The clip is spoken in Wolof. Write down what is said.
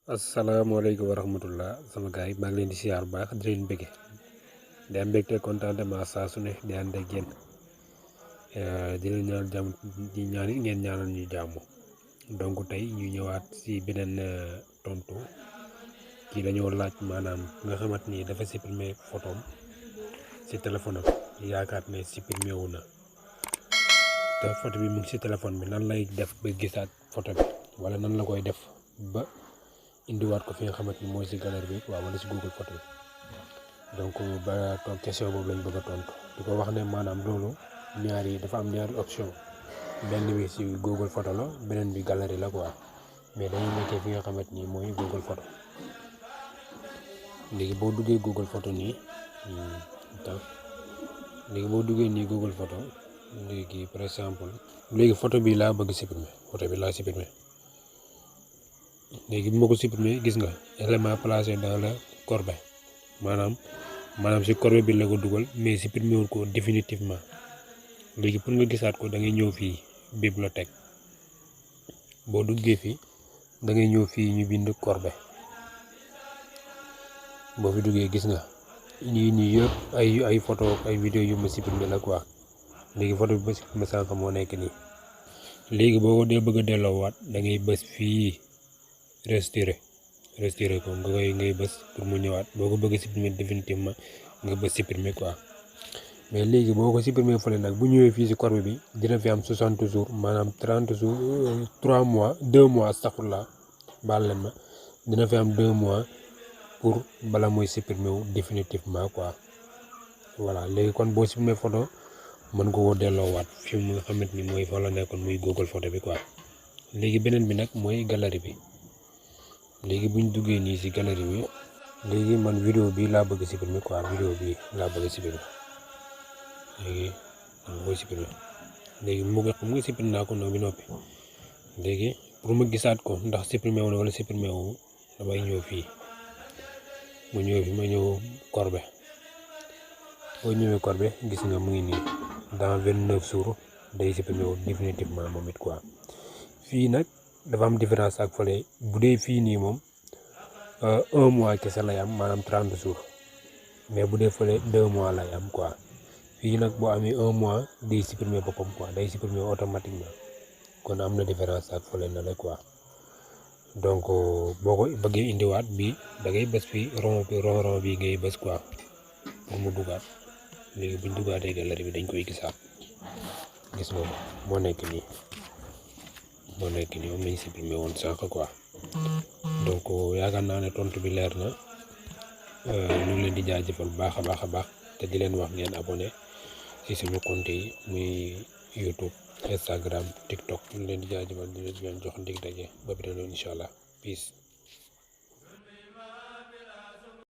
asalaamaaleykum wa rahmatullah sama gars yi maa ngi leen di siyaar bu baax di leen bëgge di am mbégte contentement saa su ne di ànd ak yéen di leen ñaan jàmm di ñaan it ngeen ñaanal ñu jàmm. donc tey ñu ñëwaat si beneen tontu kii dañoo laaj maanaam nga xamante ni dafa supprimer photom si téléphone am yaakaar ne supprimé wu na te photo bi mu ngi si téléphone bi nan lay def ba gisaat photo bi wala nan la koy def ba indiwaat ko fi nga xamante ni mooy si galerie bi waaw wala si Google photo bi. donc ba toog question boobu lañ bëgg a tontu di ko wax ne maanaam loolu ñaari dafa am ñaari option benn bi si Google photo la beneen bi galerie la quoi mais dañuy nekkee fi nga xamante ni mooy Google photo. léegi boo duggee Google photo nii léegi boo duggee nii Google photo léegi par exemple léegi photo bi laa bëgg supprimer photo bi laa supprimer. léegi bi ma ko supprimer gis nga élément placé dans la corbeille maanaam si corbeille bi la ko dugal mais supprimer wul ko définitivement. léegi pour nga gisaat ko da ngay ñëw fii bibliothèque boo duggee fii da ngay ñëw fii ñu bind corbeille boo fi duggee gis nga nii yëpp ay photo ay vidéo yu ma supprimer la quoi. léegi photo bi ma supprimer sànq moo nekk nii. léegi boo ko dee bëgg a delloowaat da ngay bës fii restaurer ko ngay bës pour mu ñëwaat boo ko bëgg supprimer définitivement nga bës supprimer quoi. mais léegi boo ko supprimer fële nag bu ñëwee fii si corbeille bi dina fi am 60 jours maanaam 30 jours 3 mois 2 mois astaghfirullah baal leen ma dina fi am 2 mois pour bala mooy supprimer wu définitivement quoi. voilà léegi kon boo supprimer photo mën nga koo delloowaat fi mu nga xamante ni mooy fa la nekkoon muy Google photo bi quoi. léegi beneen bi nag mooy galerie bi. léegi buñ duggee nii si galerie bi léegi man vidéo bi laa bëgg supprimer quoi vidéo bi laa bëgg supprimer léegi man mooy supprimer léegi mu nga xam nga supprimer naa ko nag bi noppi. léegi pour ma gisaat ko ndax supprimer wu na wala supprimer wu damay ñëw fii mu ñëw fi ma ñëw corbeille boo ñëwee corbeille gis nga mu ngi nii dans 29 jours day supprimer wu définitivement moom it quoi. fii nag dafa am différence ak fële bu dee fii nii moom 1 mois kese lay am maanaam 30 jours mais bu dee fële 2 mois lay am quoi. fii nag boo amee 1 mois day supprimer boppam quoi day supprimer automatiquement kon am na différence ak fële na la quoi. donc boo ko bëggee indiwaat bi da ngay bës fii rond bi ngay bës quoi pour mu dugaat. léegi buñ dugaatee galerie bi dañ koy gisaat gis nga moo nekk nii moom lañ supprimé woon sànq quoi. donc yaakaar naa ne tontu bi leer na ñu ngi leen di jaajëfal baax a baax te di leen wax ngeen abonné ci suñu compte yi muy YouTube Instagram TikTok ñu leen di jaajëfal di leen jox ndig daje ba beneen yoon incha allah peace.